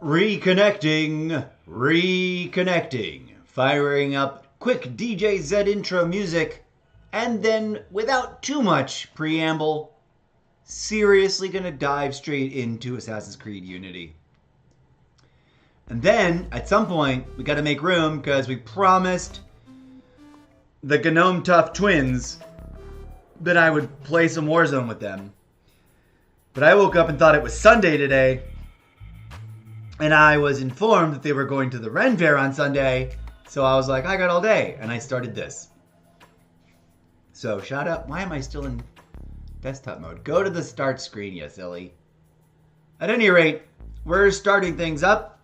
Reconnecting, firing up quick DJ Z intro music, and then without too much preamble, seriously gonna dive straight into Assassin's Creed Unity. And then, at some point, we gotta make room because we promised the Gnome Tough twins that I would play some Warzone with them. But I woke up and thought it was Sunday today, and I was informed that they were going to the Ren Fair on Sunday, so I was like, I got all day, and I started this. So, shout out. Why am I still in desktop mode? Go to the start screen, you silly. At any rate, we're starting things up.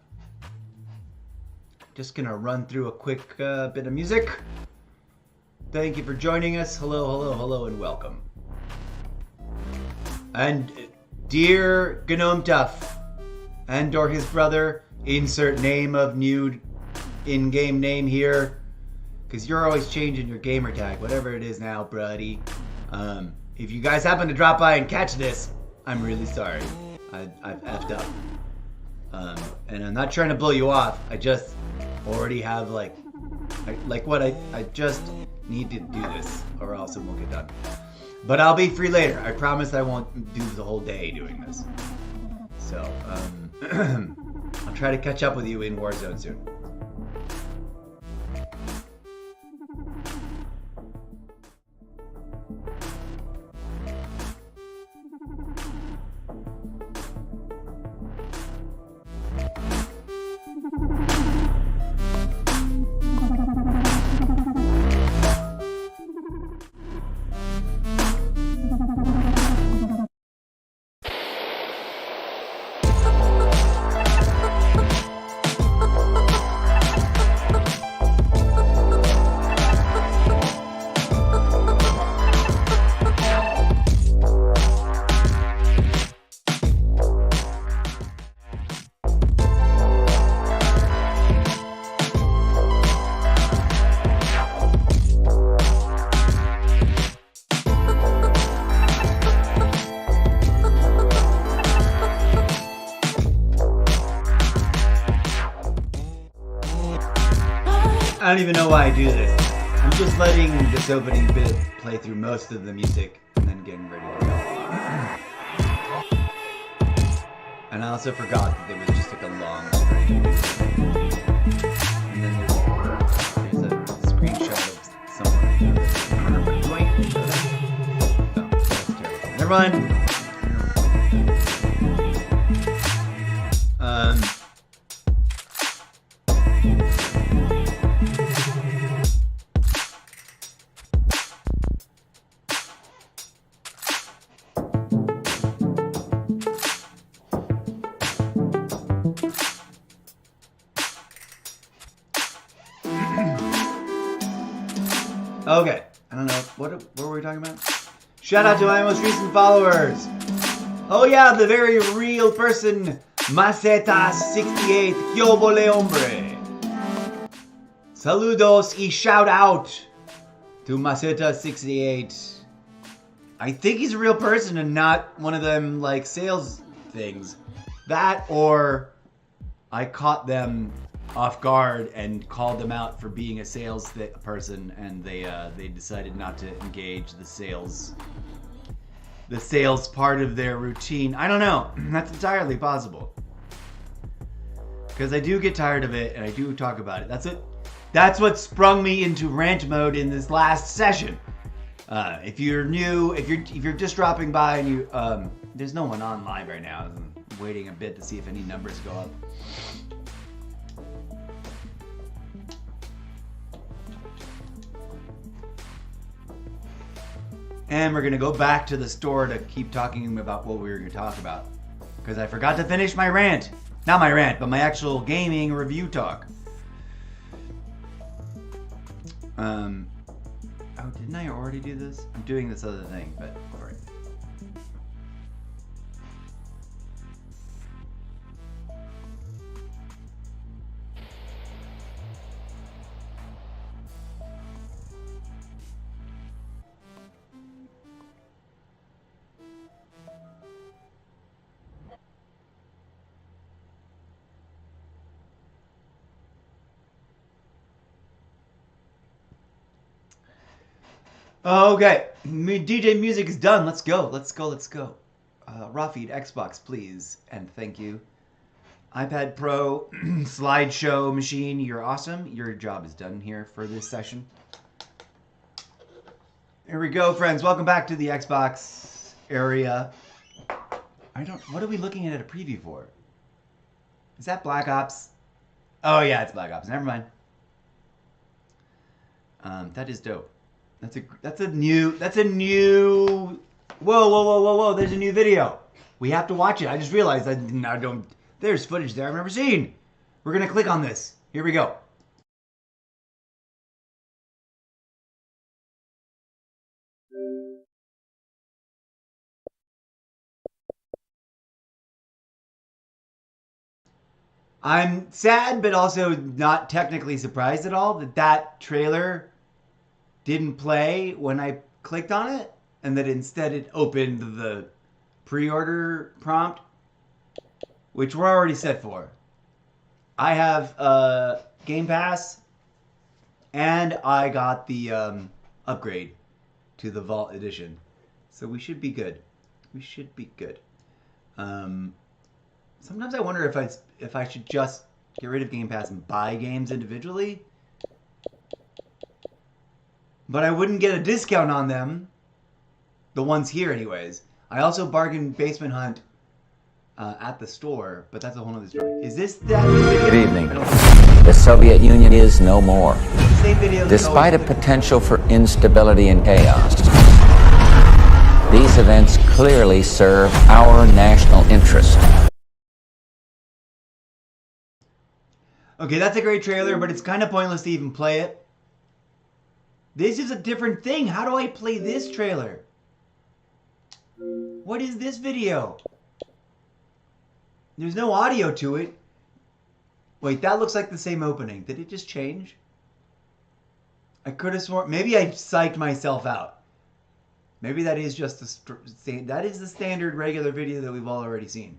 Just gonna run through a quick bit of music. Thank you for joining us. Hello, hello, hello, and welcome. And dear Gnome Tough, and or his brother, insert name of new in-game name here, because you're always changing your gamer tag, whatever it is now, buddy. If you guys happen to drop by and catch this, I'm really sorry. I've effed up. And I'm not trying to blow you off. I just already have I just need to do this, or else it won't get done. But I'll be free later. I promise I won't do the whole day doing this. So, I'll try to catch up with you in Warzone soon. I don't even know why I do this. I'm just letting this opening bit play through most of the music and then getting ready to go. And I also forgot that there was just like a long screen. And then there's a screenshot of someone. No, that's terrible. Never mind. Okay, I don't know, what were we talking about? Shout out to my most recent followers. Oh yeah, the very real person, Maceta68, Yo vole hombre. Saludos y shout out to Maceta68. I think he's a real person and not one of them like sales things. That or I caught them off guard and called them out for being a sales person, and they decided not to engage the sales part of their routine. I don't know. That's entirely possible, because I do get tired of it and I do talk about it. That's what sprung me into rant mode in this last session. If you're new, if you're just dropping by and you there's no one on live right now. I'm waiting a bit to see if any numbers go up. And we're going to go back to the store to keep talking about what we were going to talk about. Because I forgot to finish my rant. Not my rant, but my actual gaming review talk. Oh, didn't I already do this? I'm doing this other thing, but alright. Okay, DJ music is done. Let's go. Let's go. Let's go. Raw feed Xbox, please, and thank you. iPad Pro, slideshow machine, you're awesome. Your job is done here for this session. Here we go, friends. Welcome back to the Xbox area. What are we looking at a preview for? Is that Black Ops? Oh yeah, it's Black Ops. Never mind. That is dope. That's a new. Whoa! There's a new video. We have to watch it. I just realized I don't. There's footage there I've never seen. We're gonna click on this. Here we go. I'm sad, but also not technically surprised at all that trailer didn't play when I clicked on it, and that instead it opened the pre-order prompt, which we're already set for. I have Game Pass, and I got the upgrade to the Vault Edition, so we should be good. We should be good. Sometimes I wonder if I should just get rid of Game Pass and buy games individually. But I wouldn't get a discount on them. The ones here anyways. I also bargained Basement Hunt at the store, but that's a whole other story. Is this that video? Good evening. The Soviet Union is no more. Same video. Despite a potential for instability and chaos, these events clearly serve our national interest. Okay, that's a great trailer, but it's kind of pointless to even play it. This is a different thing. How do I play this trailer? What is this video? There's no audio to it. Wait, that looks like the same opening. Did it just change? I could have sworn. Maybe I psyched myself out. Maybe that is just the standard regular video that we've all already seen,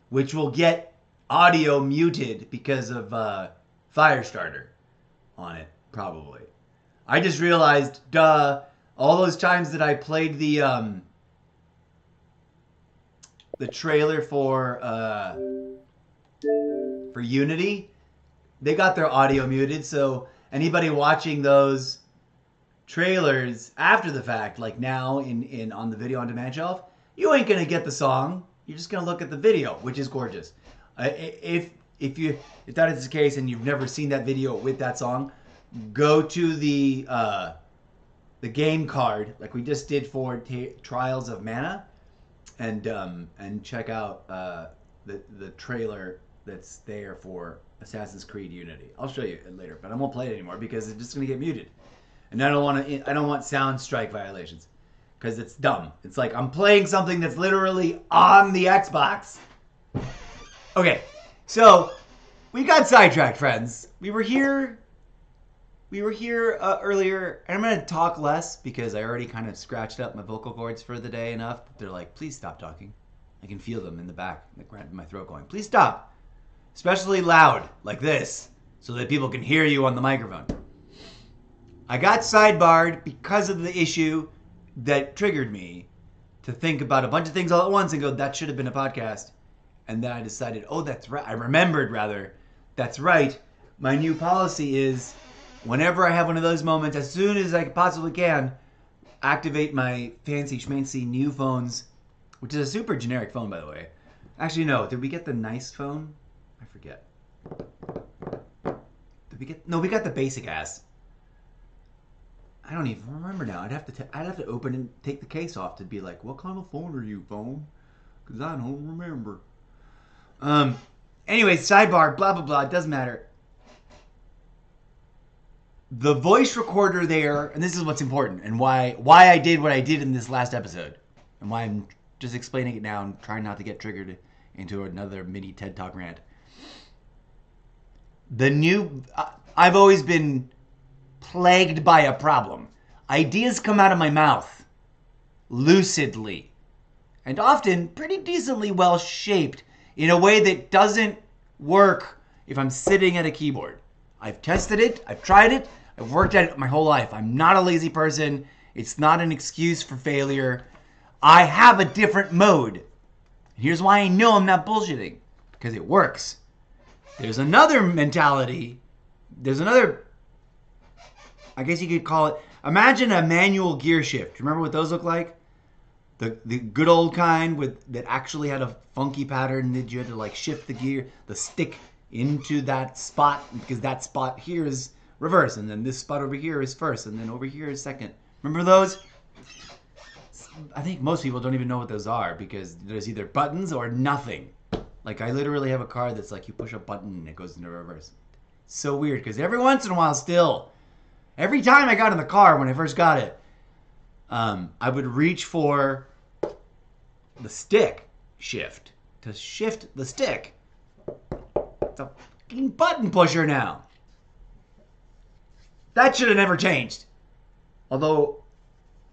which will get audio muted because of Firestarter on it, probably. I just realized, all those times that I played the trailer for Unity, they got their audio muted. So anybody watching those trailers after the fact, like now on the video on demand shelf, you ain't gonna get the song. You're just gonna look at the video, which is gorgeous. If that is the case and you've never seen that video with that song, go to the game card like we just did for Trials of Mana, and check out the trailer that's there for Assassin's Creed Unity. I'll show you it later, but I won't play it anymore because it's just gonna get muted, and I don't want sound strike violations because it's dumb. It's like I'm playing something that's literally on the Xbox. Okay, so we got sidetracked, friends. We were here earlier, and I'm going to talk less because I already kind of scratched up my vocal cords for the day enough. They're like, please stop talking. I can feel them in the back, in my throat going, please stop. Especially loud, like this, so that people can hear you on the microphone. I got sidebarred because of the issue that triggered me to think about a bunch of things all at once and go, that should have been a podcast. And then I decided, oh, that's right. I remembered, rather, that's right. My new policy is, whenever I have one of those moments, as soon as I possibly can, activate my fancy schmancy new phones, which is a super generic phone, by the way. Actually, no. Did we get the nice phone? I forget. Did we get? No, we got the basic ass. I don't even remember now. I'd have to open and take the case off to be like, what kind of phone are you, phone? Because I don't remember. Anyway, sidebar, blah, blah, blah. It doesn't matter. The voice recorder there, and this is what's important, and why I did what I did in this last episode, and why I'm just explaining it now and trying not to get triggered into another mini TED Talk rant. I've always been plagued by a problem. Ideas come out of my mouth lucidly, and often pretty decently well shaped in a way that doesn't work if I'm sitting at a keyboard. I've tested it, I've tried it, I've worked at it my whole life. I'm not a lazy person, It's not an excuse for failure. I have a different mode. Here's why I know I'm not bullshitting. Because it works. There's another mentality. There's another, I guess you could call it, imagine a manual gear shift. Remember what those look like? The good old kind that actually had a funky pattern that you had to like shift the gear, the stick into that spot, because that spot here is reverse, and then this spot over here is first, and then over here is second. Remember those? I think most people don't even know what those are because there's either buttons or nothing. Like I literally have a car that's like you push a button and it goes into reverse. So weird because every once in a while still, every time I got in the car when I first got it, I would reach for the stick shift to shift the stick. It's a fucking button pusher now. That should have never changed. Although,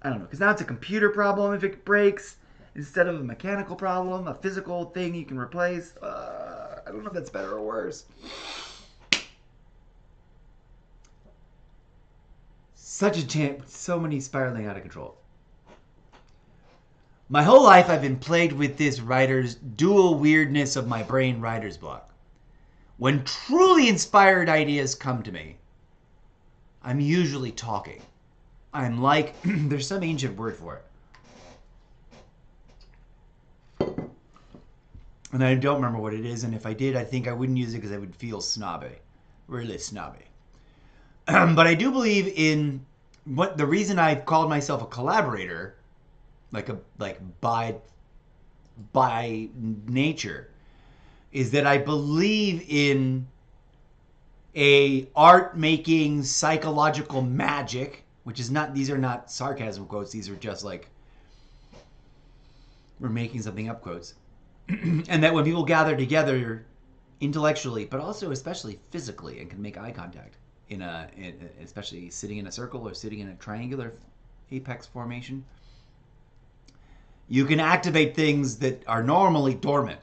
I don't know, because now it's a computer problem if it breaks instead of a mechanical problem, a physical thing you can replace. I don't know if that's better or worse. So many spiraling out of control. My whole life I've been plagued with this writer's dual weirdness of my brain writer's block. When truly inspired ideas come to me, I'm usually talking. I'm like, there's some ancient word for it. And I don't remember what it is, and if I did, I think I wouldn't use it because I would feel snobby. Really snobby. But I do believe in what the reason I've called myself a collaborator, like by nature, is that I believe in a art-making psychological magic, which is not, these are not sarcasm quotes, these are just like, we're making something up quotes. And that when people gather together intellectually, but also especially physically, and can make eye contact, especially sitting in a circle or sitting in a triangular apex formation, you can activate things that are normally dormant.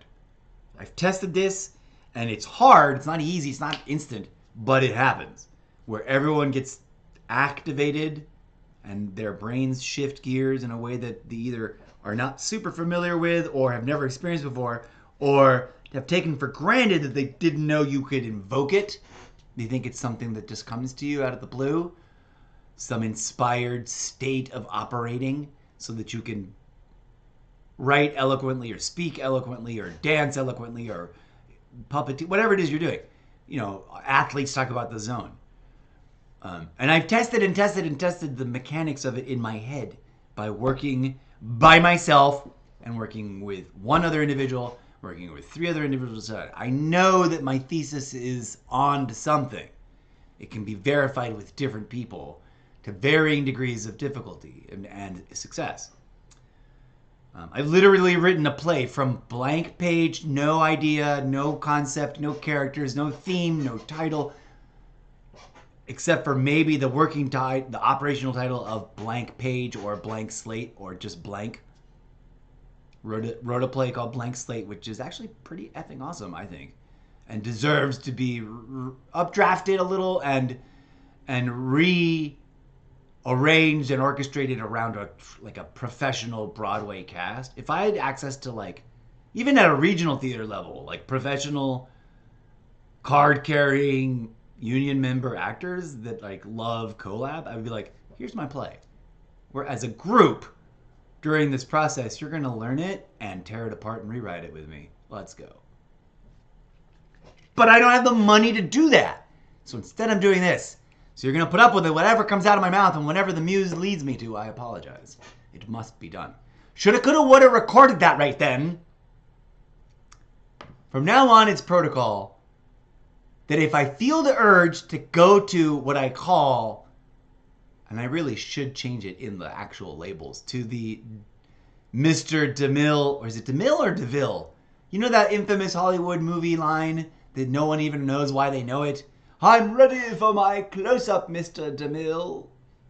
I've tested this, and it's hard. It's not easy. It's not instant, but it happens. Where everyone gets activated, and their brains shift gears in a way that they either are not super familiar with, or have never experienced before, or have taken for granted that they didn't know you could invoke it. They think it's something that just comes to you out of the blue. Some inspired state of operating so that you can write eloquently or speak eloquently or dance eloquently or puppet, whatever it is you're doing. You know, athletes talk about the zone. And I've tested the mechanics of it in my head by working by myself and working with one other individual, working with 3 other individuals. I know that my thesis is on to something. It can be verified with different people to varying degrees of difficulty and success. I've literally written a play from blank page, no idea, no concept, no characters, no theme, no title, except for maybe the the operational title of Blank Page or Blank Slate or just Blank. Wrote a play called Blank Slate, which is actually pretty effing awesome, I think, and deserves to be updrafted a little and rearranged and orchestrated around a professional Broadway cast. If I had access to, like, even at a regional theater level, like professional card-carrying union member actors that like love collab, I would be like, here's my play. Where as a group, during this process, you're going to learn it and tear it apart and rewrite it with me. Let's go. But I don't have the money to do that. So instead I'm doing this. So you're going to put up with it, whatever comes out of my mouth, and whenever the muse leads me to, I apologize. It must be done. Shoulda, coulda, woulda recorded that right then. From now on, it's protocol that if I feel the urge to go to what I call, and I really should change it in the actual labels, to the Mr. DeMille, or is it DeMille or DeVille? You know that infamous Hollywood movie line that no one even knows why they know it? I'm ready for my close-up, Mr. DeMille.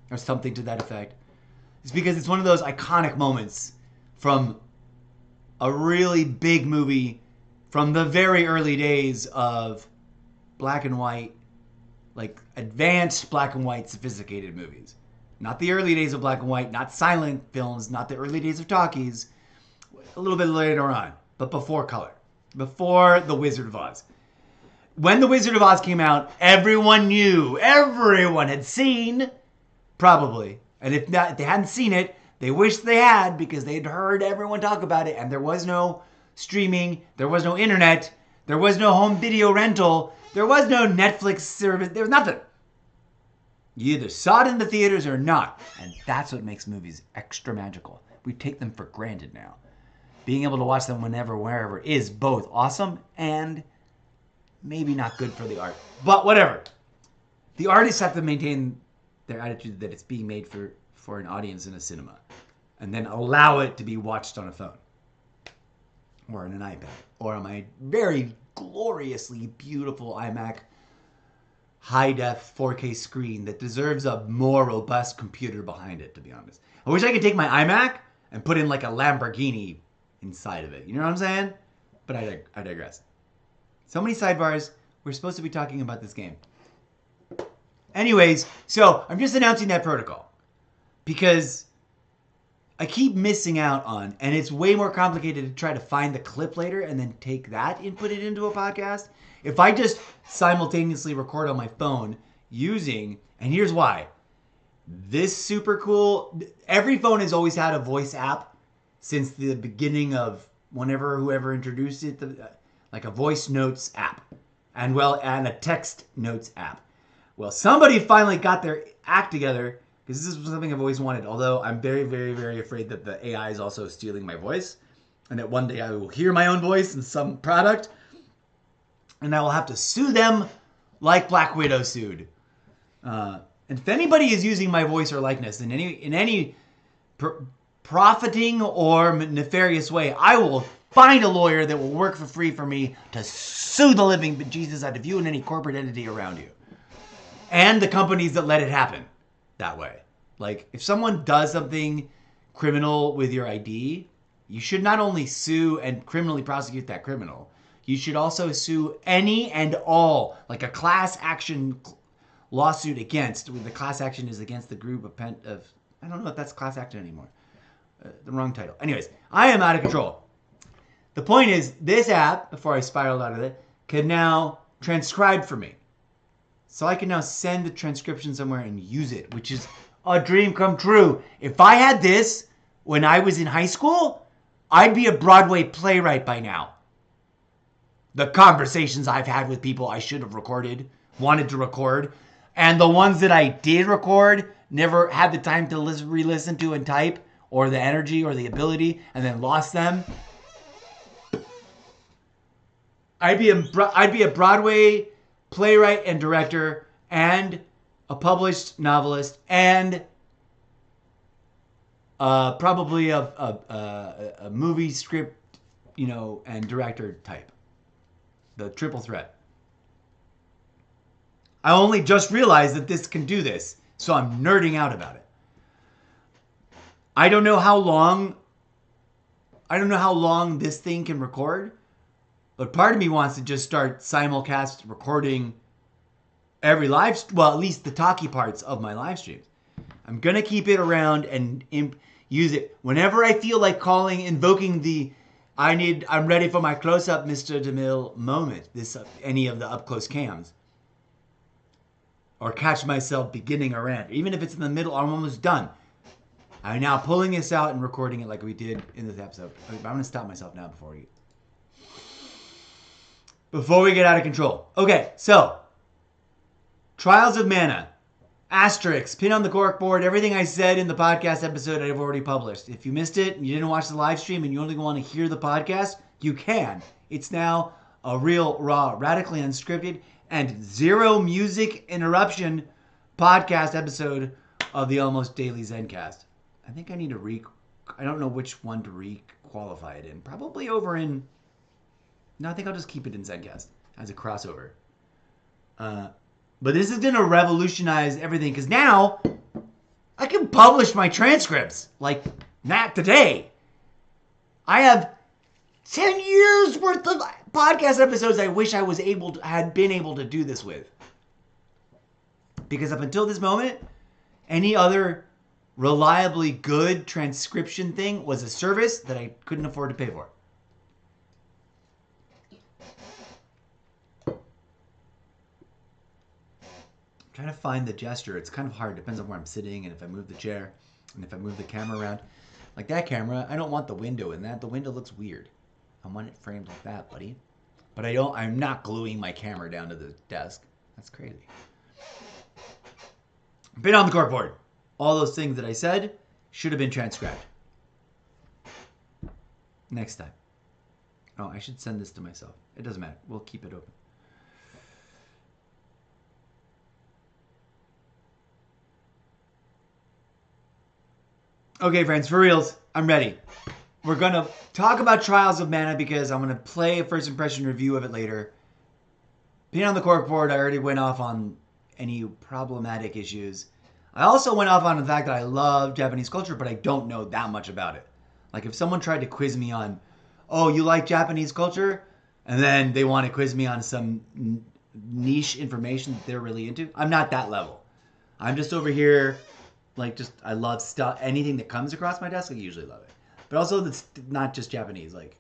Or something to that effect. It's because it's one of those iconic moments from a really big movie from the very early days of black and white, like advanced black and white sophisticated movies. Not the early days of black and white, not silent films, not the early days of talkies. A little bit later on, but before color. Before The Wizard of Oz. When The Wizard of Oz came out, everyone knew, everyone had seen, probably. And if not, if they hadn't seen it, they wished they had because they'd heard everyone talk about it. And there was no streaming, there was no internet, there was no home video rental, there was no Netflix service, there was nothing. You either saw it in the theaters or not. And that's what makes movies extra magical. We take them for granted now. Being able to watch them whenever, wherever is both awesome and maybe not good for the art. But whatever. The artists have to maintain their attitude that it's being made for an audience in a cinema. And then allow it to be watched on a phone. Or on an iPad. Or on my very gloriously beautiful iMac high-def 4K screen that deserves a more robust computer behind it, to be honest. I wish I could take my iMac and put in like a Lamborghini inside of it. You know what I'm saying? But I digress. So many sidebars. We're supposed to be talking about this game. Anyways, so I'm just announcing that protocol. Because I keep missing out on, and it's way more complicated to try to find the clip later and then take that and put it into a podcast. If I just simultaneously record on my phone using, and here's why. This super cool, every phone has always had a voice app since the beginning of whoever introduced it, like a voice notes app, and a text notes app. Well, somebody finally got their act together, because this is something I've always wanted, although I'm very, very, very afraid that the AI is also stealing my voice, and that one day I will hear my own voice in some product, and I will have to sue them like Black Widow sued. And if anybody is using my voice or likeness in any profiting or nefarious way, I will find a lawyer that will work for free for me to sue the living bejesus out of you and any corporate entity around you. And the companies that let it happen that way. Like, if someone does something criminal with your ID, you should not only sue and criminally prosecute that criminal, you should also sue any and all, like a class action lawsuit against, where the class action is against the group of I don't know if that's class action anymore. The wrong title. Anyways, I am out of control. The point is, this app, before I spiraled out of it, can now transcribe for me. So I can now send the transcription somewhere and use it, which is a dream come true. If I had this when I was in high school, I'd be a Broadway playwright by now. The conversations I've had with people I should have recorded, wanted to record, and the ones that I did record, never had the time to re-listen to and type, or the energy or the ability, and then lost them. I'd be a Broadway playwright and director, and a published novelist, and probably a movie script, and director type. The triple threat. I only just realized that this can do this, so I'm nerding out about it. I don't know how long this thing can record, but part of me wants to just start simulcast recording at least the talky parts of my live streams. I'm going to keep it around and use it whenever I feel like invoking the I'm ready for my close-up Mr. DeMille moment, any of the up-close cams. Or catch myself beginning a rant. Even if it's in the middle, I'm almost done. I'm now pulling this out and recording it like we did in this episode. I'm going to stop myself now before we get out of control. Okay, so Trials of Mana. Asterisk, pin on the corkboard, everything I said in the podcast episode I've already published. If you missed it and you didn't watch the live stream and you only want to hear the podcast, you can. It's now a real, raw, radically unscripted, and zero music interruption podcast episode of the Almost Daily Zencast. I think I need to I don't know which one to re-qualify it in. Probably over in... No, I think I'll just keep it in Zencast as a crossover. But this is going to revolutionize everything, because now I can publish my transcripts like not today. I have 10 years worth of podcast episodes I wish I had been able to do this with. Because up until this moment, Any other reliably good transcription thing was a service that I couldn't afford to pay for. I'm trying to find the gesture. It's kind of hard. Depends on where I'm sitting and if I move the chair and if I move the camera around. Like that camera, I don't want the window in that. The window looks weird. I want it framed like that, buddy. But I'm not gluing my camera down to the desk. That's crazy. Been on the corkboard. All those things that I said should have been transcribed. Next time. Oh, I should send this to myself. It doesn't matter. We'll keep it open. Okay, friends, for reals, I'm ready. We're going to talk about Trials of Mana because I'm going to play a first impression review of it later. Being on the corkboard, I already went off on any problematic issues. I also went off on the fact that I love Japanese culture, but I don't know that much about it. Like if someone tried to quiz me on, oh, you like Japanese culture? And then they want to quiz me on some niche information that they're really into. I'm not that level. I'm just over here, like I love stuff. Anything that comes across my desk, I usually love it. But also it's not just Japanese, like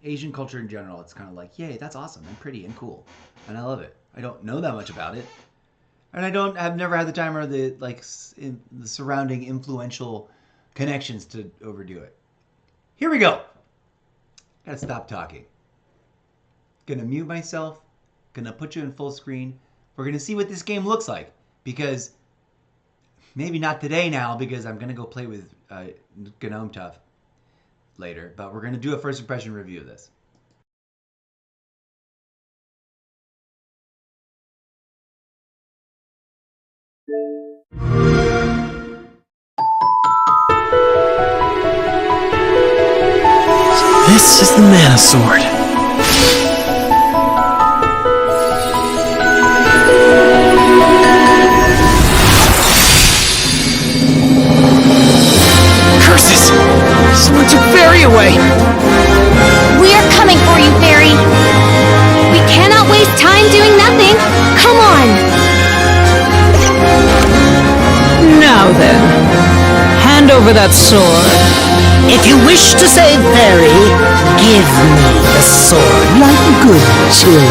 Asian culture in general. It's kind of like, yay, that's awesome and pretty and cool. And I love it. I don't know that much about it. And I've never had the time or the the surrounding influential connections to overdo it. Here we go. Gotta stop talking. Gonna mute myself. Gonna put you in full screen. We're gonna see what this game looks like. Because maybe not today now, because I'm gonna go play with Gnome Tough later. But we're gonna do a first impression review of this. This is the Mana Sword. Curses! Someone took Fairy away! We are coming for you, Fairy! We cannot waste time doing nothing! Come on! Now then, hand over that sword. If you wish to save Fairy, give me the sword like good children.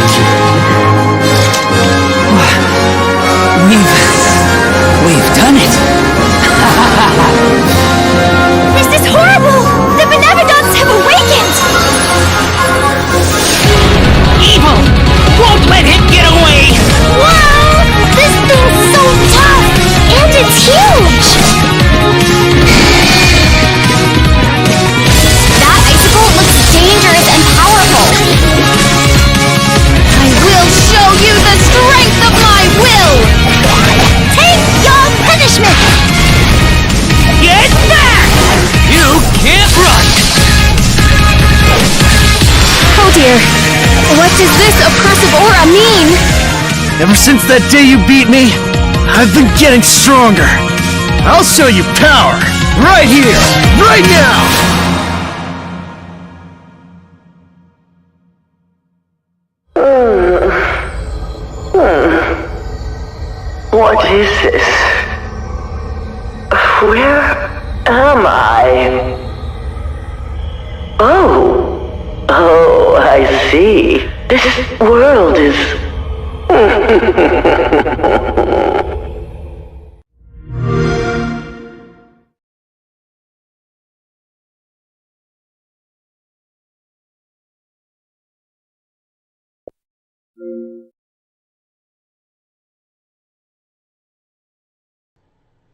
We've done it. This is horrible! The Beneficents have awakened! Evil! Won't let him get away! Wow! This thing's so tough! And it's huge! That icicle looks dangerous and powerful! I will show you the strength of my will! Take your punishment! Get back! You can't run! Oh dear, what does this oppressive aura mean? Ever since that day you beat me, I've been getting stronger. I'll show you power! Right here! Right now! What is this? Where am I? Oh, I see. This world is...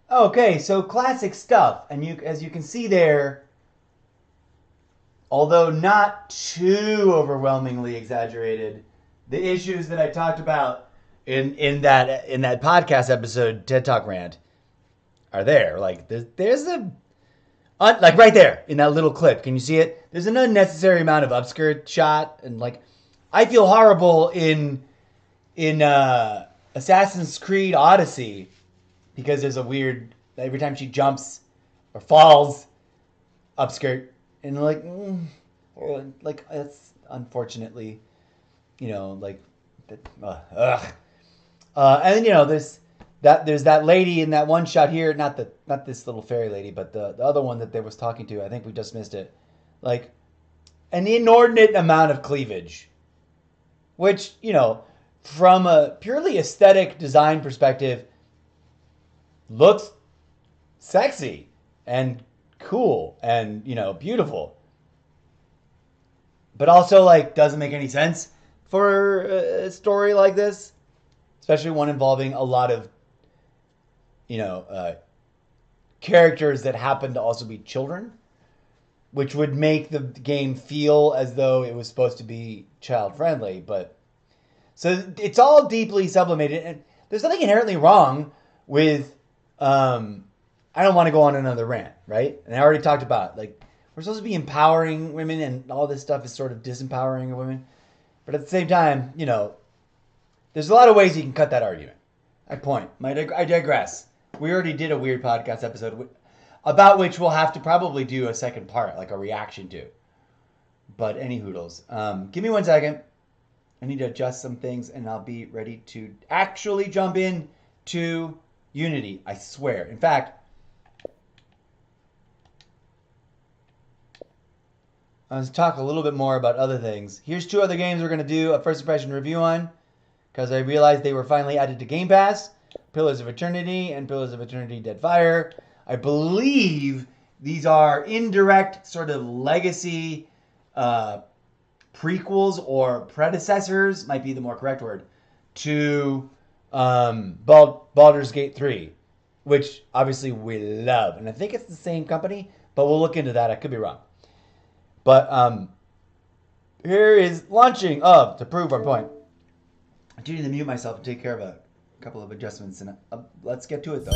Okay, so classic stuff, and as you can see there, although not too overwhelmingly exaggerated, the issues that I talked about in that podcast episode, TED Talk rant, are there. Like there's like right there in that little clip. Can you see it? There's an unnecessary amount of upskirt shot, and like I feel horrible in Assassin's Creed Odyssey. Because there's a weird, every time she jumps or falls, upskirt. And like that's unfortunately, like, and then, there's there's that lady in that one shot here, not this little fairy lady, but the other one that they was talking to. I think we just missed it. Like an inordinate amount of cleavage, which, you know, from a purely aesthetic design perspective, looks sexy and cool and, you know, beautiful. But also, like, doesn't make any sense for a story like this, especially one involving a lot of, you know, characters that happen to also be children, which would make the game feel as though it was supposed to be child friendly. But so it's all deeply sublimated, and there's nothing inherently wrong with. I don't want to go on another rant, right? And I already talked about, like, we're supposed to be empowering women, and all this stuff is sort of disempowering of women. But at the same time, you know, there's a lot of ways you can cut that argument. I digress. We already did a weird podcast episode about which we'll have to probably do a second part, like a reaction to. But any hoodles. Give me 1 second. I need to adjust some things, and I'll be ready to actually jump in to Unity. I swear. In fact, let's talk a little bit more about other things. Here's 2 other games we're going to do a first impression review on, because I realized they were finally added to Game Pass. Pillars of Eternity and Pillars of Eternity Dead Fire. I believe these are indirect sort of legacy prequels or predecessors, might be the more correct word, to Baldur's Gate 3, which obviously we love. And I think it's the same company, but we'll look into that. I could be wrong. But here is launching of, to prove our point. I do need to mute myself and take care of a couple of adjustments, and let's get to it though.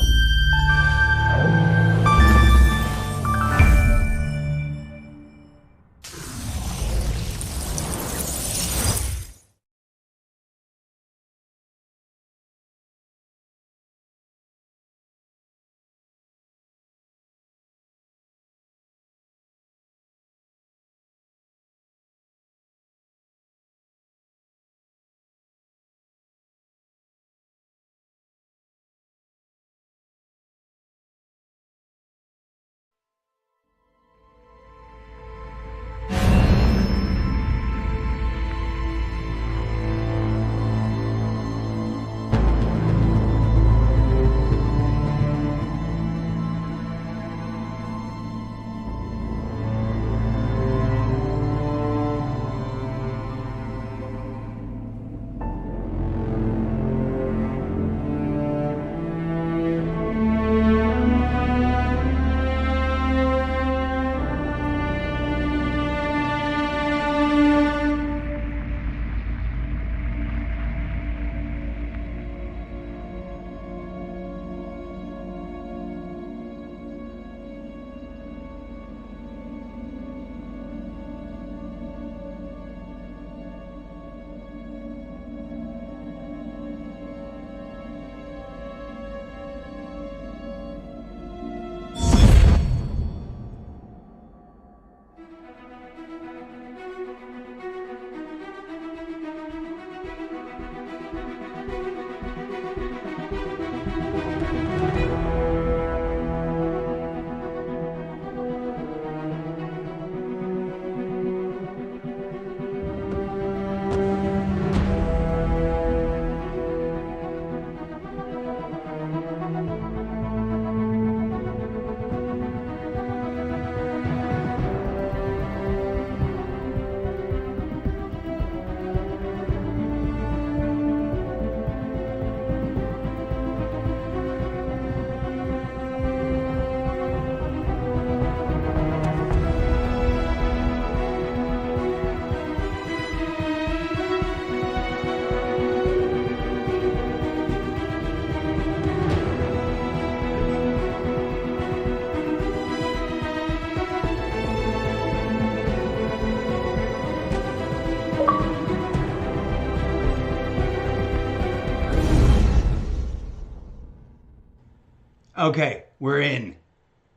Okay, we're in.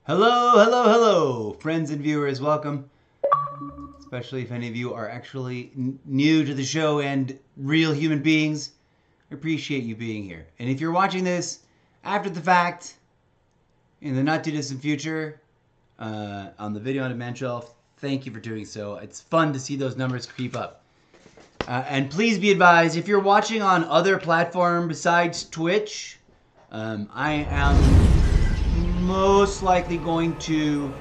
Hello, friends and viewers. Welcome. Especially if any of you are actually new to the show and real human beings. I appreciate you being here. And if you're watching this after the fact, in the not too distant future, on the video on demand shelf. Thank you for doing so. It's fun to see those numbers creep up. And please be advised, if you're watching on other platforms besides Twitch, I am most likely going to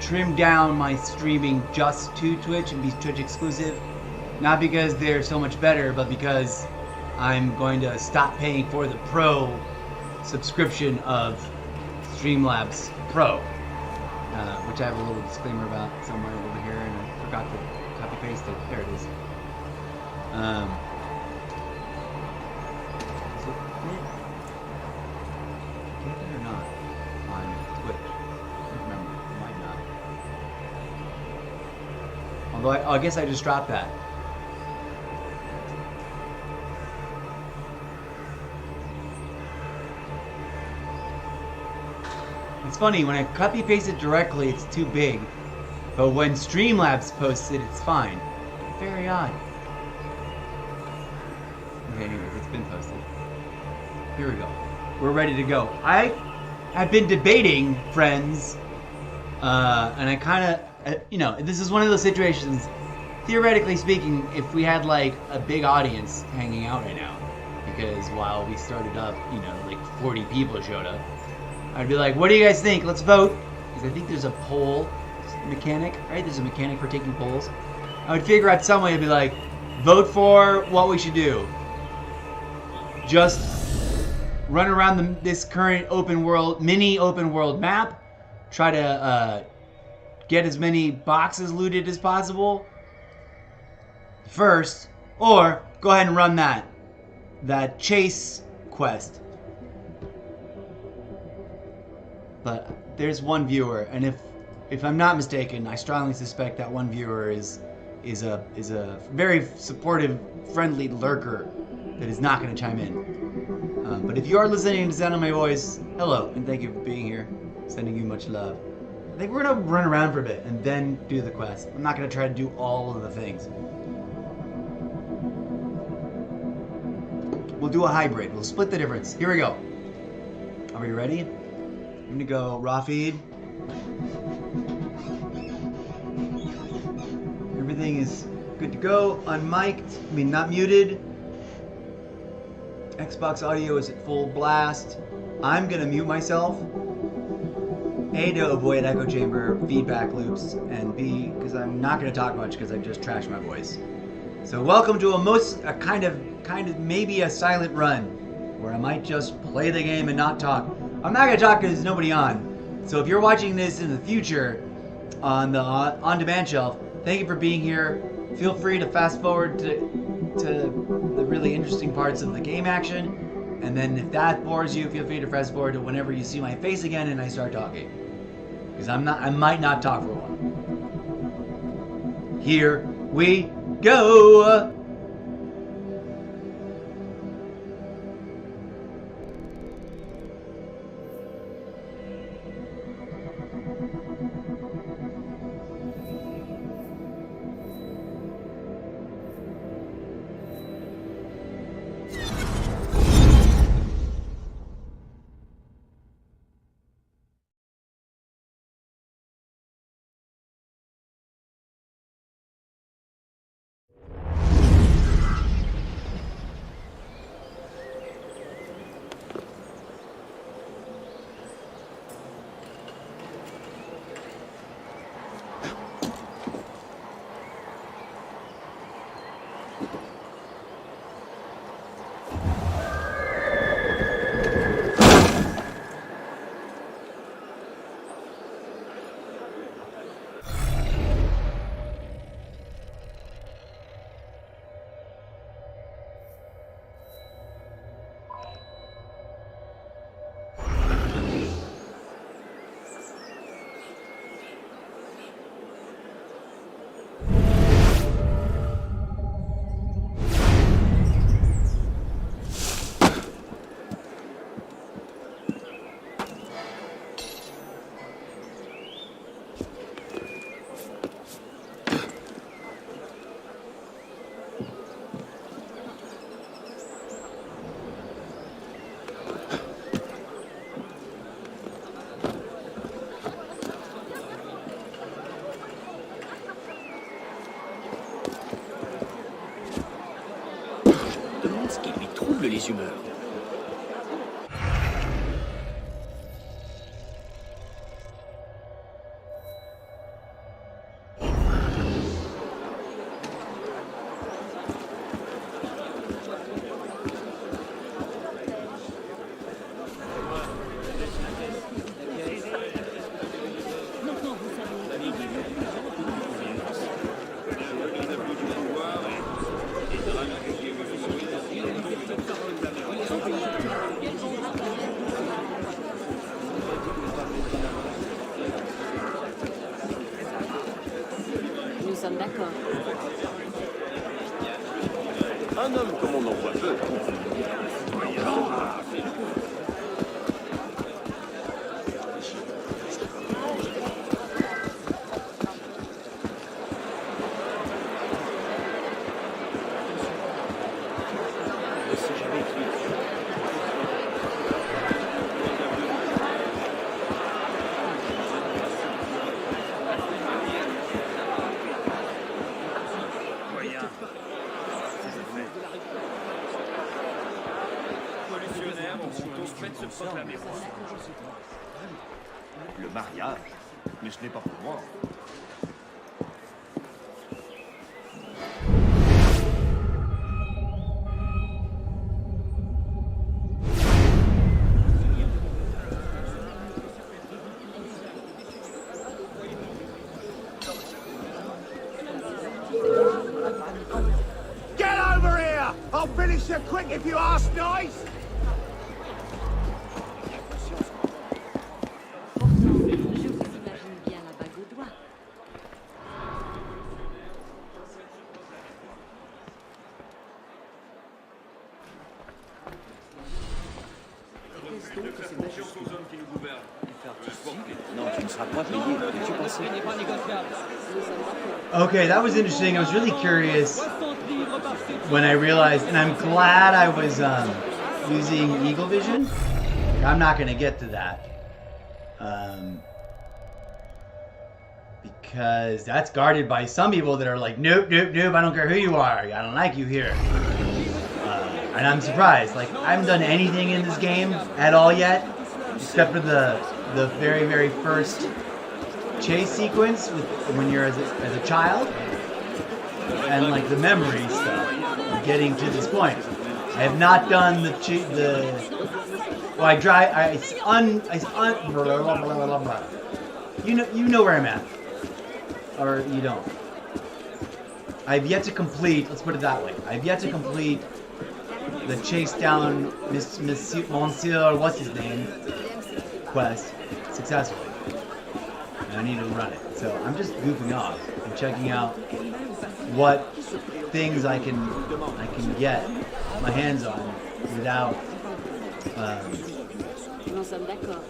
trim down my streaming just to Twitch and be Twitch exclusive. Not because they're so much better, but because I'm going to stop paying for the Pro subscription of Streamlabs Pro, which I have a little disclaimer about somewhere over here, and I forgot to copy paste it. There it is. Is it or not on Twitch? I don't remember. It might not. Although I guess I just dropped that. It's funny, when I copy paste it directly, it's too big. But when Streamlabs posts it, it's fine. Very odd. Okay, anyways, it's been posted. Here we go. We're ready to go. I have been debating, friends, and I kind of, this is one of those situations, theoretically speaking, if we had like a big audience hanging out right now, because while we started up, like 40 people showed up, I'd be like, what do you guys think? Let's vote. Because I think there's a poll mechanic, right? There's a mechanic for taking polls. I would figure out some way to be like, vote for what we should do. Just run around this current mini open world map. Try to get as many boxes looted as possible first. Or go ahead and run that chase quest. But there's one viewer, and if I'm not mistaken, I strongly suspect that one viewer is a very supportive, friendly lurker that is not going to chime in. But if you are listening to the sound of my voice, hello, and thank you for being here. Sending you much love. I think we're going to run around for a bit and then do the quest. I'm not going to try to do all of the things. We'll do a hybrid. We'll split the difference. Here we go. Are we ready? I'm gonna go raw feed. Everything is good to go. Unmiked. Not muted. Xbox audio is at full blast. I'm gonna mute myself. A, to avoid echo chamber feedback loops, and B, because I'm not gonna talk much because I just trashed my voice. So welcome to a kind of maybe a silent run, where I might just play the game and not talk. I'm not going to talk because there's nobody on. So if you're watching this in the future on the on-demand shelf, thank you for being here. Feel free to fast forward to the really interesting parts of the game action. And then if that bores you, feel free to fast forward to whenever you see my face again and I start talking. Because I might not talk for a while. Here we go! double les humeurs. Nous sommes d'accord. Un homme comme on en voit peu. Le mariage? Mais ce n'est pas pour moi. Get over here! I'll finish you quick if you ask nice! Je vous imagine bien la bague au doigt. Non, tu ne seras pas payé. Tu pensais? Okay, that was interesting. I was really curious when I realized, and I'm glad I was using Eagle Vision. I'm not going to get to that. Because that's guarded by some people that are like, nope, nope, nope, I don't care who you are. I don't like you here. And I'm surprised. Like, I haven't done anything in this game at all yet, except for the very, very first chase sequence with, when you're as a child, and like the memory stuff of getting to this point. I have not done well, you know where I'm at, or you don't. I've yet to complete. Let's put it that way. I've yet to complete the chase down Monsieur, what's his name, quest successfully. And I need to run it. So I'm just goofing off and checking out what things I can get my hands on without Nous sommes d'accord.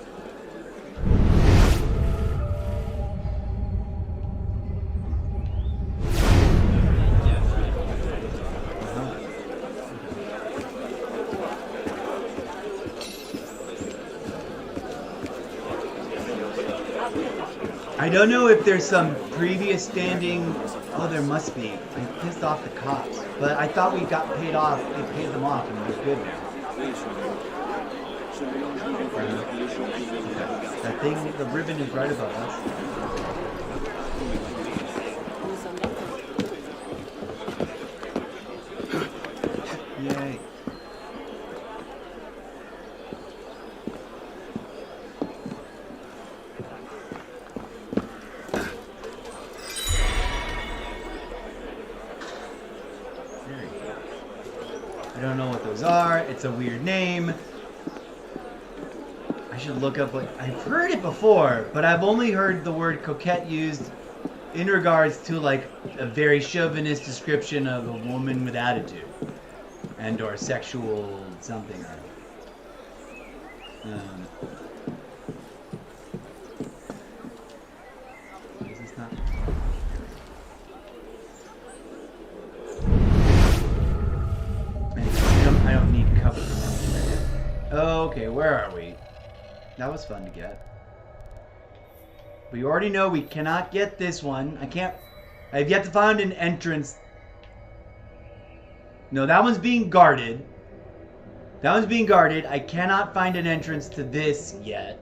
I don't know if there's some previous standing. Oh, there must be. I pissed off the cops, but I thought we got paid off. We paid them off, and we're good now. That thing, the ribbon is right above us. Yay. I don't know what those are. It's a weird name. I should look up what I've heard it before, but I've only heard the word coquette used in regards to like a very chauvinist description of a woman with attitude and or sexual something or other. Is this not? I don't need cover from anything. Okay, where are we? That was fun to get. We already know we cannot get this one. I've yet to find an entrance. No, that one's being guarded. That one's being guarded. I cannot find an entrance to this yet.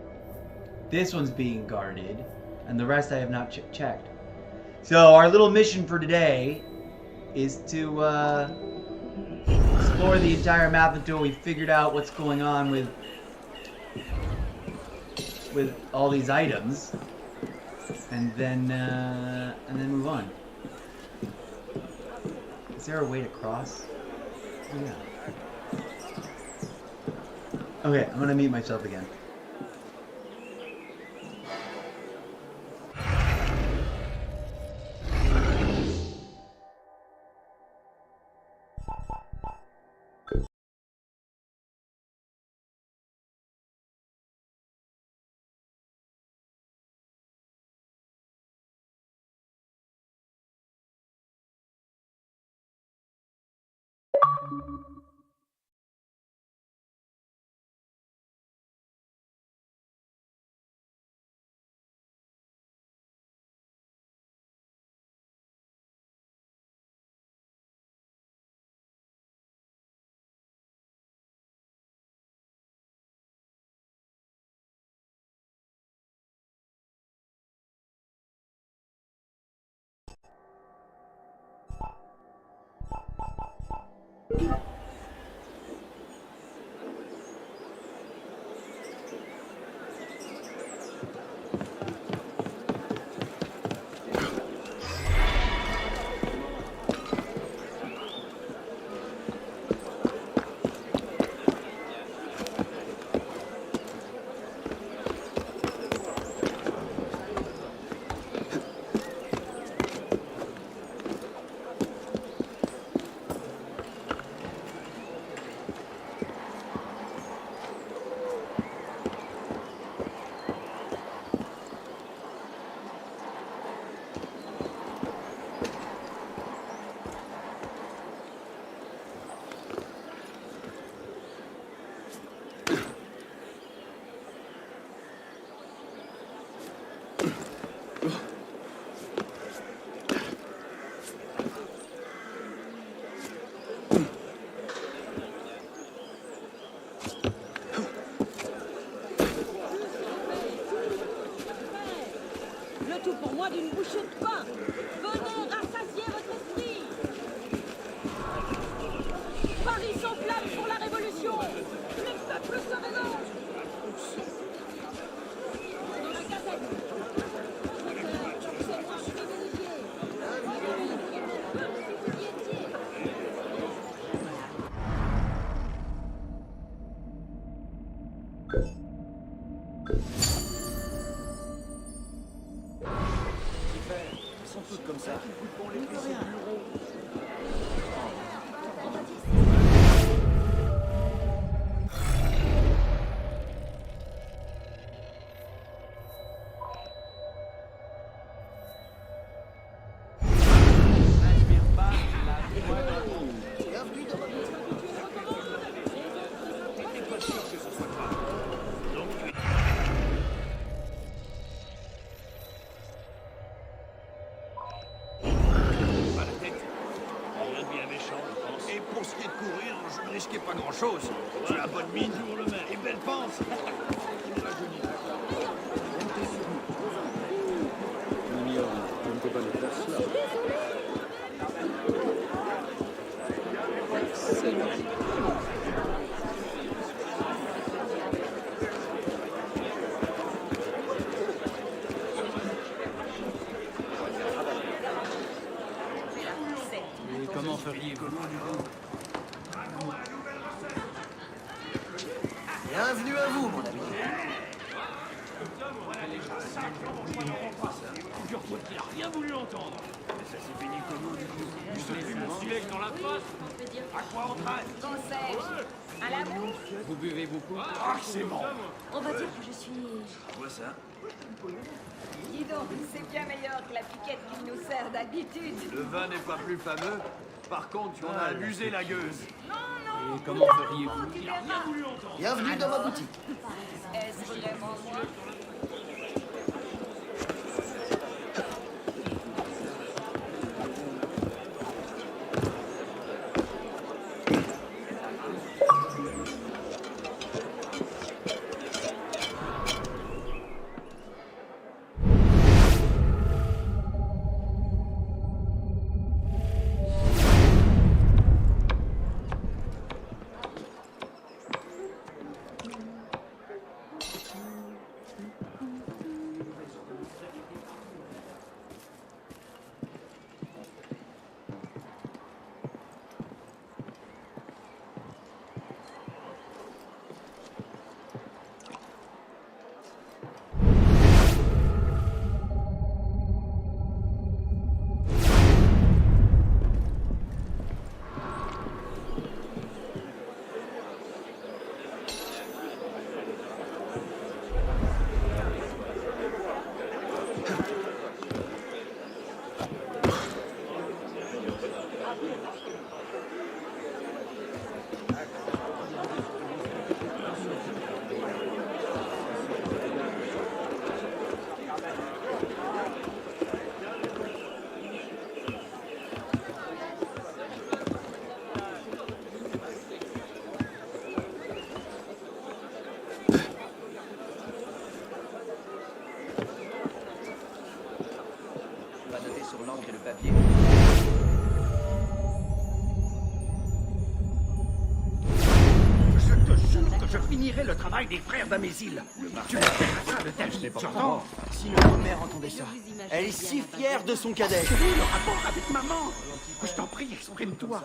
This one's being guarded. And the rest I have not checked. So our little mission for today is to explore the entire map until we figured out what's going on with all these items. And then move on. Is there a way to cross? Oh, yeah. Okay, I'm gonna mute myself again. tout pour moi d'une bouchée de pain. Venez rassasier votre esprit. Paris s'enflamme pour la révolution. Les peuples se révoltent. Dans la gazette. C'est moi privilégié. Ils sont tous comme ça. Pas grand chose. Tu as bonne mine et belle panse. Et comment feriez-vous? Bienvenue à vous, mon ami. Figure-toi qu'il n'a rien voulu entendre. Mais ça s'est fini comment du coup? Tu se fais mon silex dans la face. À quoi on traîne? Conseil. À l'amour. Vous buvez beaucoup? Ah, c'est bon. On va dire que je suis... Vois ça? Dis donc, c'est bien meilleur que la piquette qu'il nous sert d'habitude. Le vin n'est pas plus fameux. Par contre, tu en as abusé la gueuse. Et comment feriez-vous? Il n'a rien voulu entendre. Bienvenue dans ma boutique. Est-ce vraiment moi? Je finirai le travail des frères d'Amézil. Tu m'appelleras ça de telle suite, tu entends? Si notre mère entendait ça, elle est si fière de son cadet. Quel est le rapport avec maman? Je t'en prie, exprime-toi.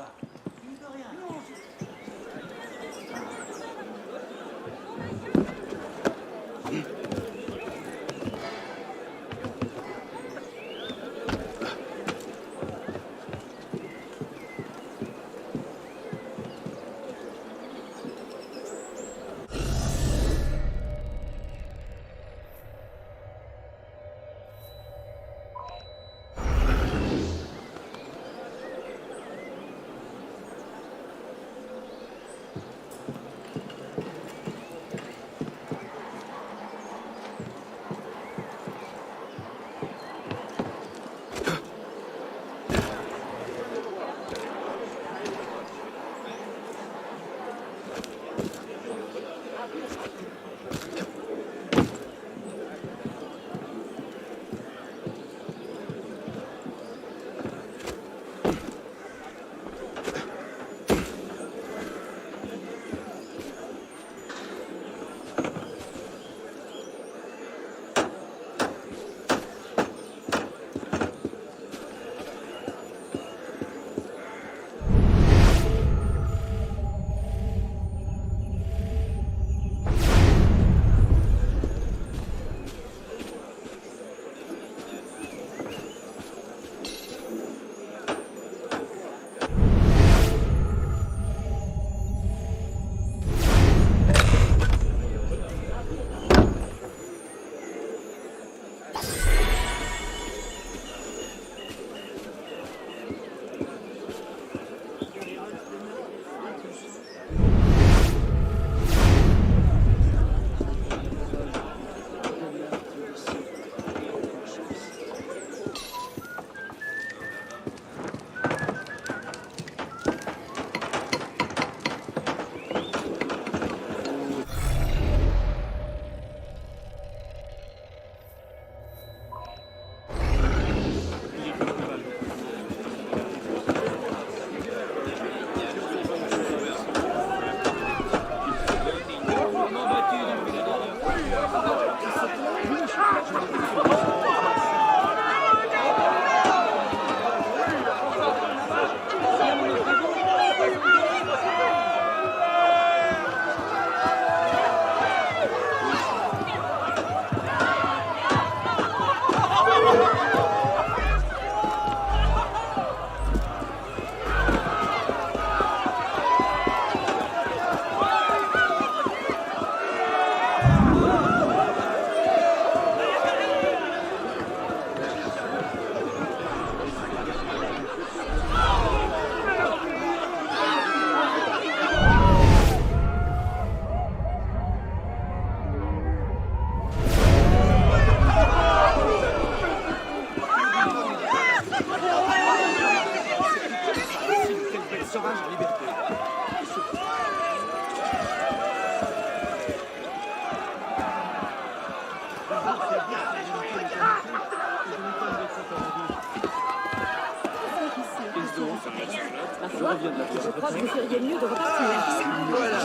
Je crois que vous feriez mieux de repartir. Voilà.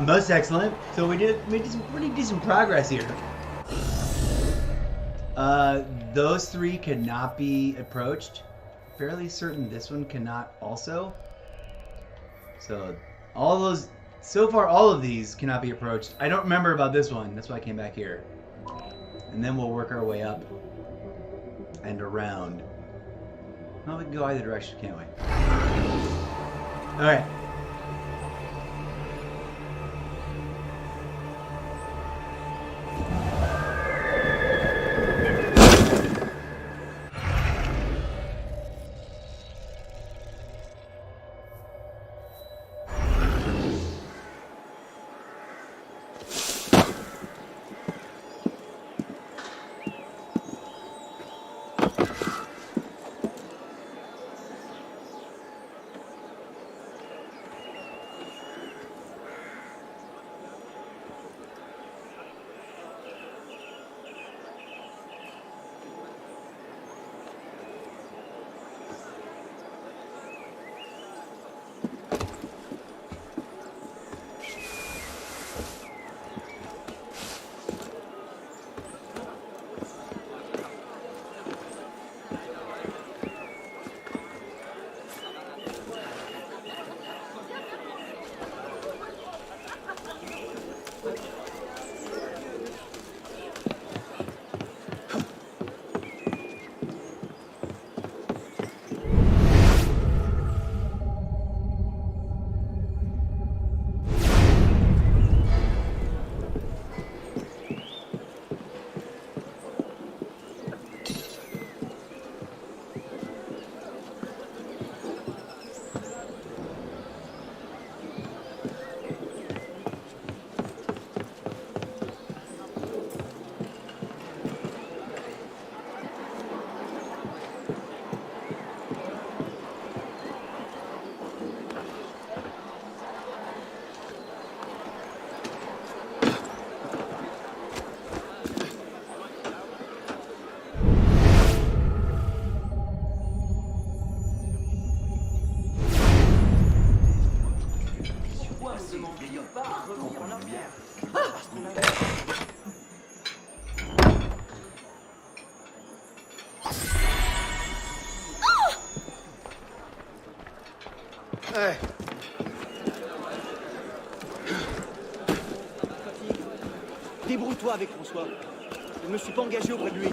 Most excellent. So we made some pretty decent progress here. Those three cannot be approached. Fairly certain this one cannot also. So all those, so far all of these cannot be approached. I don't remember about this one. That's why I came back here. And then we'll work our way up and around. Well, we can go either direction, can't we? All right. Débrouille-toi avec François. Je ne me suis pas engagé auprès de lui.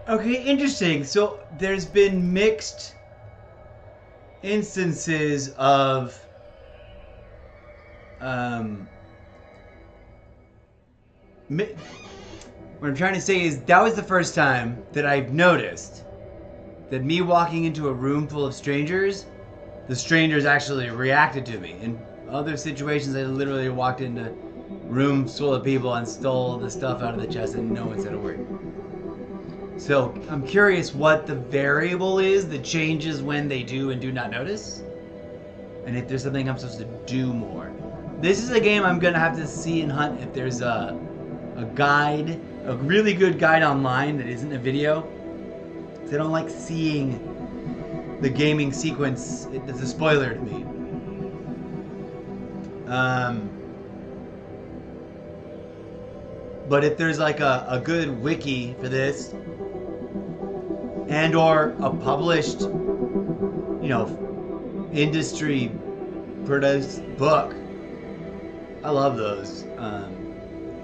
Okay, interesting. So there's been mixed instances of what I'm trying to say is that was the first time that I've noticed that me walking into a room full of strangers, the strangers actually reacted to me. In other situations, I literally walked into rooms full of people and stole the stuff out of the chest and no one said a word. So I'm curious what the variable is that changes when they do and do not notice, and if there's something I'm supposed to do more. This is a game I'm gonna have to see and hunt if there's a guide, a really good guide online that isn't a video. Because I don't like seeing the gaming sequence. It's a spoiler to me. But if there's like a good wiki for this, and or a published, you know, industry produced book, I love those.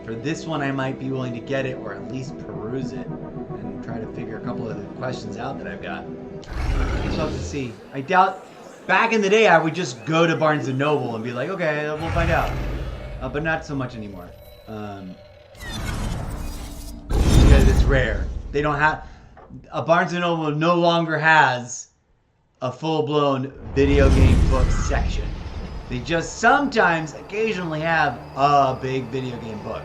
For this one, I might be willing to get it or at least peruse it and try to figure a couple of the questions out that I've got. So I'll have to see. I doubt. Back in the day, I would just go to Barnes & Noble and be like, okay, we'll find out. But not so much anymore. Because it's rare. They don't have... Barnes & Noble no longer has a full-blown video game book section. They just sometimes, occasionally have a big video game book.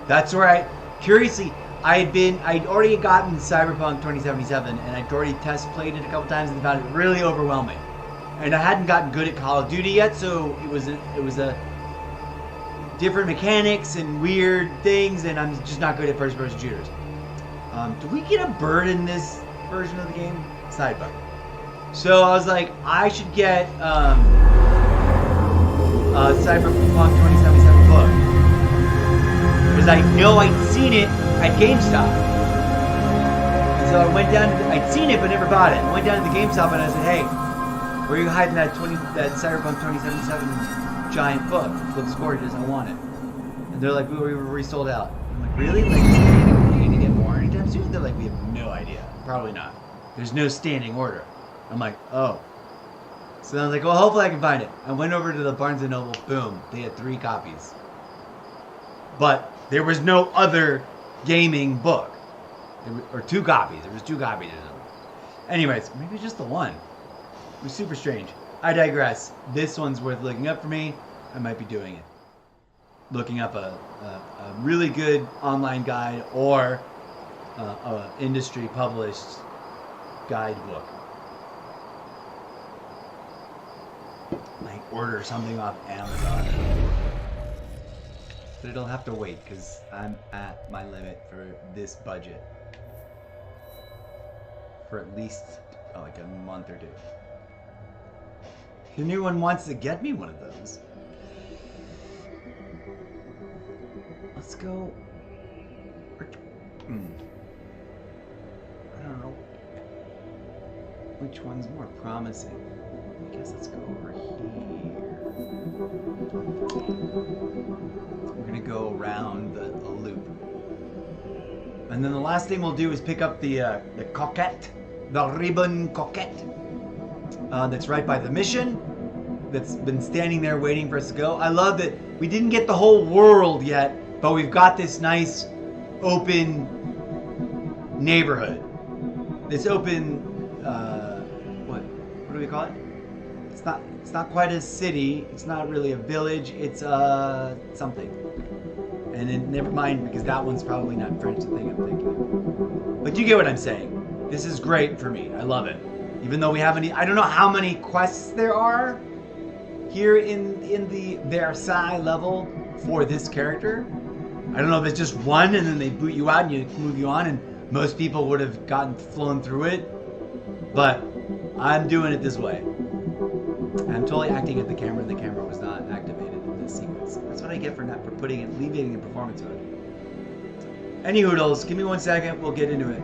That's where curiously, I'd already gotten Cyberpunk 2077, and I'd already test-played it a couple times and found it really overwhelming. And I hadn't gotten good at Call of Duty yet, so it was a different mechanics and weird things, and I'm just not good at first-person shooters. Do we get a bird in this version of the game? Sidebar. So I was like, I should get Cyberpunk 2077 book. Because I know I'd seen it at GameStop. And so I went down, I'd seen it but never bought it. I went down to the GameStop and I said, hey, where are you hiding that Cyberpunk 2077 giant book? It looks gorgeous, I want it. And they're like, we were sold out. I'm like, really? Like, are you gonna get more anytime soon? They're like, we have no idea. Probably not. There's no standing order. I'm like, oh. So then I was like, well, hopefully I can find it. I went over to the Barnes & Noble. Boom. They had 3 copies. But there was no other gaming book. Or 2 copies. There was 2 copies or something. Anyways, maybe just the one. It was super strange. I digress. This one's worth looking up for me. I might be doing it. Looking up a really good online guide or a industry published guidebook. Like order something off Amazon. But it'll have to wait because I'm at my limit for this budget. For at least like a month or 2. If anyone wants to get me one of those, let's go. I don't know. Which one's more promising? I guess let's go over here. We're gonna go around the loop. And then the last thing we'll do is pick up the coquette, the ribbon coquette. That's right by the mission. That's been standing there waiting for us to go. I love that we didn't get the whole world yet, but we've got this nice open neighborhood. This open, what do we call it? It's not quite a city. It's not really a village. It's something. And then never mind, because that one's probably not French, the thing I'm thinking. But you get what I'm saying. This is great for me. I love it. Even though we haven't, I don't know how many quests there are here in the Versailles level for this character. I don't know if it's just one and then they boot you out and you move you on, and most people would have flown through it. But I'm doing it this way. I'm totally acting at the camera, and the camera was not activated in this sequence. That's what I get for putting it, leaving it in performance mode. Any hoodles, give me 1 second, we'll get into it.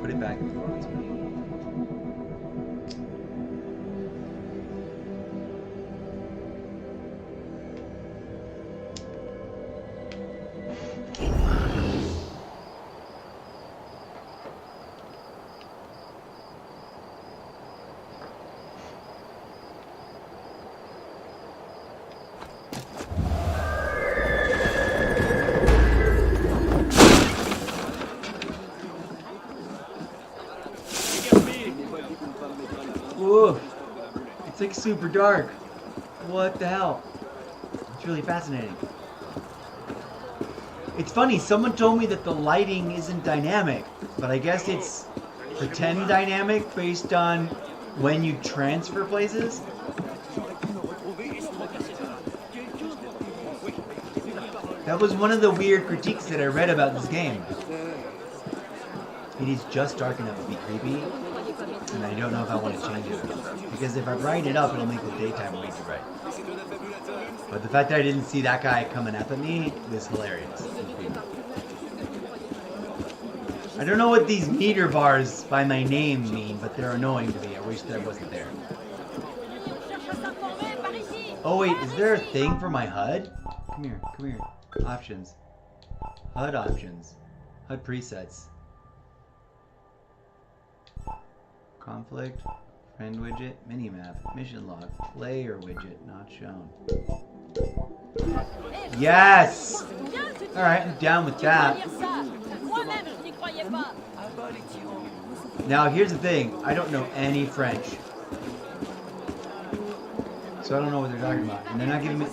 Put it back in performance mode. Whoa, it's like super dark. What the hell? It's really fascinating. It's funny, someone told me that the lighting isn't dynamic, but I guess it's pretend dynamic based on when you transfer places. That was one of the weird critiques that I read about this game. It is just dark enough to be creepy, and I don't know if I want to change it. Because if I brighten it up, it'll make the daytime way too bright. But the fact that I didn't see that guy coming up at me was hilarious. I don't know what these meter bars by my name mean, but they're annoying to me. I wish that wasn't there. Oh wait, is there a thing for my HUD? Come here, come here. Options. HUD options. HUD presets. Conflict, friend widget, minimap, mission log, player widget, not shown. Yes! Alright, I'm down with that. Now here's the thing, I don't know any French. So I don't know what they're talking about. And they're not giving me...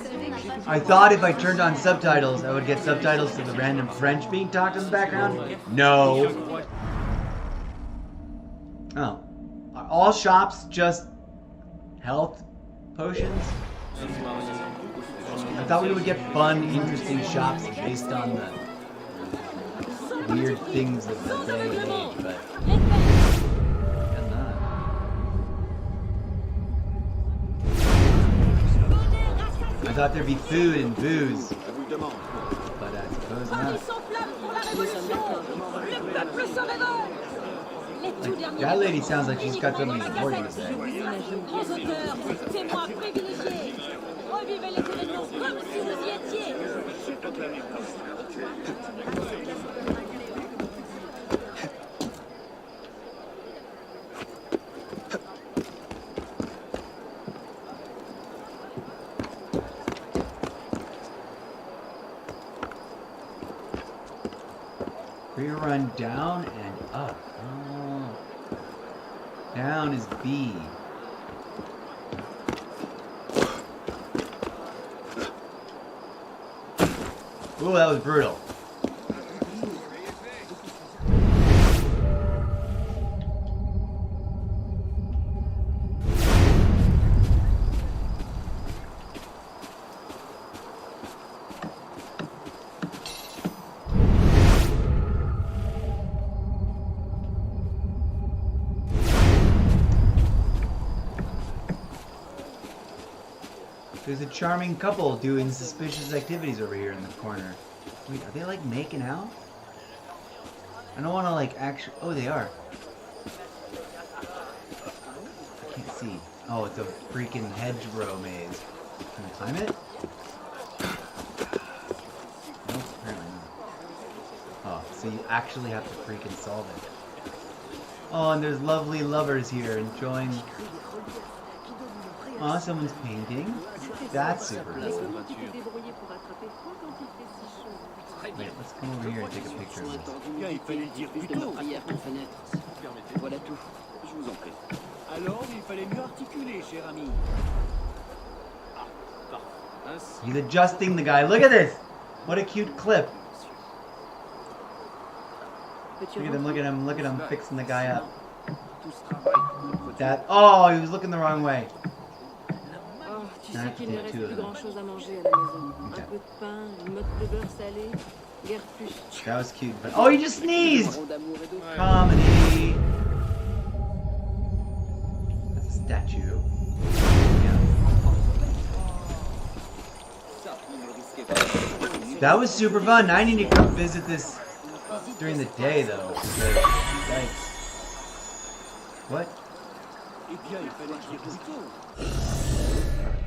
I thought if I turned on subtitles, I would get subtitles to the random French being talked in the background. No. Oh. Are all shops just health potions? I thought we would get fun, interesting shops based on the weird things of the day and age, but... I thought there'd be food and booze. But I suppose not. Like, that lady sounds like she's got something important to say. We run down and up. Oh. Down is B. Ooh, that was brutal. There's a charming couple doing suspicious activities over here in the corner. Wait, are they like making out? I don't want to like actually. Oh, they are. I can't see. Oh, it's a freaking hedgerow maze. Can I climb it? Nope, apparently not. Oh, so you actually have to freaking solve it. Oh, and there's lovely lovers here enjoying. Oh, someone's painting. That's super nice. Wait, let's come over here and take a picture of this. He's adjusting the guy. Look at this! What a cute clip. Look at him, look at him, look at him fixing the guy up. That. Oh, he was looking the wrong way. Tu sais qu'il ne reste plus grand chose à manger à la maison. Un peu de pain, une motte de beurre salé, guère plus. That was cute, but oh, he just sneezed! Comedy. That's a statue. Yeah. That was super fun. I need to come visit this during the day, though. Because, yikes. What?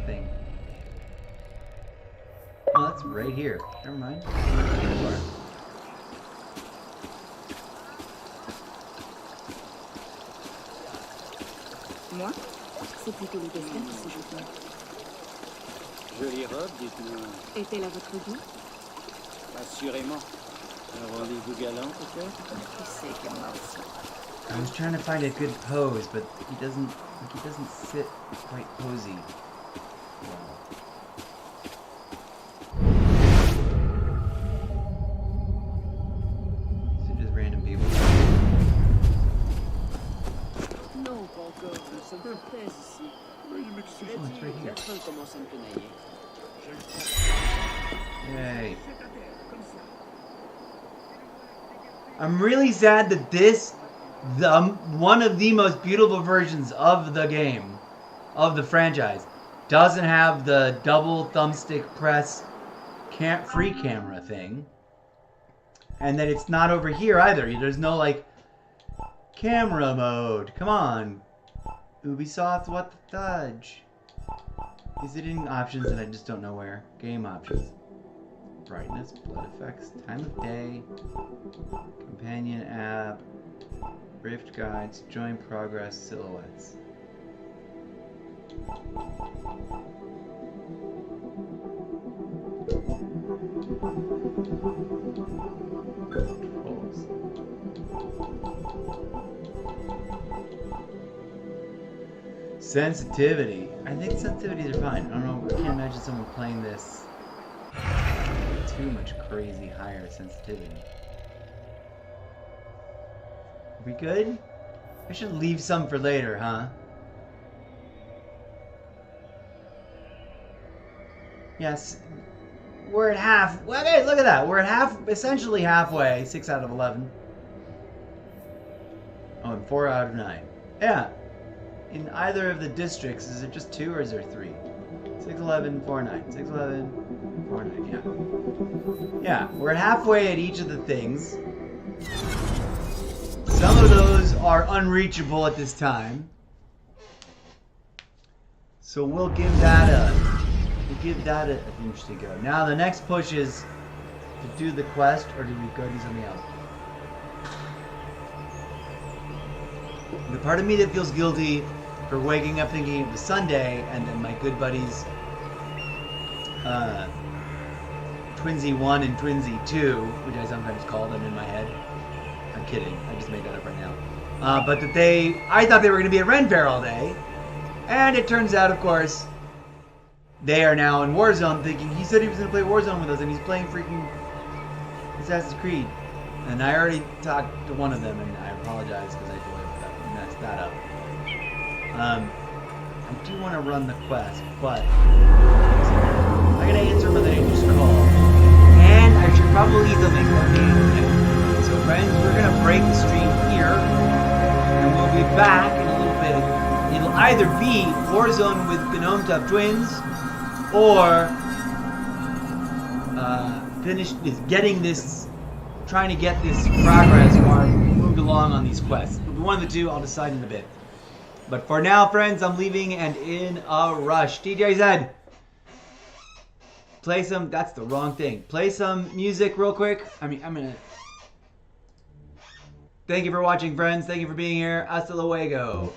Thing. Oh, that's right here. Never mind. Moi, c'est plutôt les destin qui se jouent. Jolie robe, dites-moi. Est-elle à votre goût? Assurément. Un rendez-vous galant, peut-être? Tu sais qu'elle m'a aussi. I was trying to find a good pose, but he doesn't sit quite posy. These are just random people. Non, pas encore. Nous sommes peu près ici. Oh, it's right here. Personne commence à me tenailler. Yay. I'm really sad that this, one of the most beautiful versions of the game, of the franchise, doesn't have the double thumbstick press free camera thing. And that it's not over here either. There's no like camera mode. Come on. Ubisoft, what the fudge? Is it in options and I just don't know where? Game options. Brightness, blood effects, time of day, companion app, rift guides, join progress, silhouettes. Controls. Sensitivity. I think sensitivities are fine. I don't know. I can't imagine someone playing this too much crazy higher sensitivity. We good? I should leave some for later, huh? Yes. We're at half. Well, hey, look at that. We're at essentially halfway. 6 out of 11. Oh, and 4 out of 9. Yeah. In either of the districts, is it just 2 or is there 3? 61149. 61149. Yeah. Yeah, we're halfway at each of the things. Some of those are unreachable at this time. So we'll give that a interesting go. Now the next push is to do the quest, or do we go do something else? The part of me that feels guilty for waking up thinking it was Sunday, and then my good buddies Twinsy 1 and Twinsy 2, which I sometimes call them in my head. I'm kidding, I just made that up right now. But that I thought they were going to be at Ren Fair all day, and it turns out, of course, they are now in Warzone, thinking he said he was going to play Warzone with us, and he's playing freaking Assassin's Creed. And I already talked to one of them, and I apologize because I totally messed that up. I do want to run the quest, but I'm going to answer Mother Nature's call. And I should probably leave something for me. So friends, we're going to break the stream here, and we'll be back in a little bit. It'll either be Warzone with Gnome Tough Twins, or trying to get this progress bar moved along on these quests. It'll be one of the two, I'll decide in a bit. But for now, friends, I'm leaving and in a rush. DJ Zed, play some, that's the wrong thing. Play some music real quick. I'm gonna... Thank you for watching, friends. Thank you for being here. Hasta luego.